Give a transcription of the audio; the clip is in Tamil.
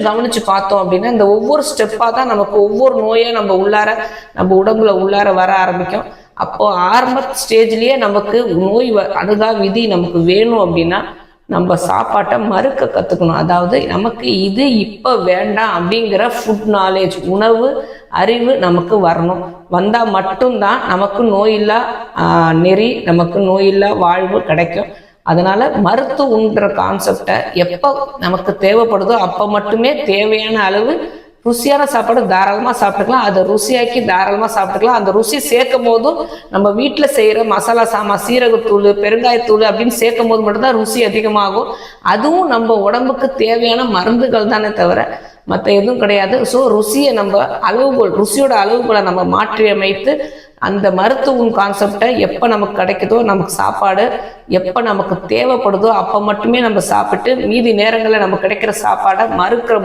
கொஞ்சம் கவனிச்சு பார்த்தோம் அப்படின்னா இந்த ஒவ்வொரு ஸ்டெப்பாக தான் நமக்கு ஒவ்வொரு நோயை நம்ம உடம்புல உள்ளார வர ஆரம்பிக்கும். அப்போ ஆரம்ப ஸ்டேஜ்லயே நமக்கு நோய் அணுகா விதி நமக்கு வேணும் அப்படின்னா நம்ம சாப்பாட்டை மறுக்க கற்றுக்கணும். அதாவது நமக்கு இது இப்போ வேண்டாம் அப்படிங்கிற ஃபுட் நாலேஜ், உணவு அறிவு நமக்கு வரணும். வந்தால் மட்டும்தான் நமக்கு நோயில்லா நெறி, நமக்கு நோயில்லா வாழ்வு கிடைக்கும். அதனால மருத்துவன்ற கான்செப்டை எப்போ நமக்கு தேவைப்படுதோ அப்போ மட்டுமே தேவையான அளவு ருசியான சாப்பாடு தாராளமாக சாப்பிட்டுக்கலாம். அதை ருசியாக்கி தாராளமாக சாப்பிட்டுக்கலாம். அந்த ருசி சேர்க்கும் போதும் நம்ம வீட்டில் செய்கிற மசாலா சாமான், சீரகத்தூள், பெருங்காயத்தூள் அப்படின்னு சேர்க்கும் போது மட்டும்தான் ருசி அதிகமாகும். அதுவும் நம்ம உடம்புக்கு தேவையான மருந்துகள் தானே தவிர மற்ற எதுவும் கிடையாது. ஸோ ருசியை நம்ம ருசியோட அளவுகோலை நம்ம மாற்றி அமைத்து அந்த மருத்துவ கான்செப்டை எப்போ நமக்கு கிடைக்குதோ, நமக்கு சாப்பாடு எப்போ நமக்கு தேவைப்படுதோ அப்போ மட்டுமே நம்ம சாப்பிட்டு மீதி நேரங்களில் நமக்கு கிடைக்கிற சாப்பாடை மறுக்கிற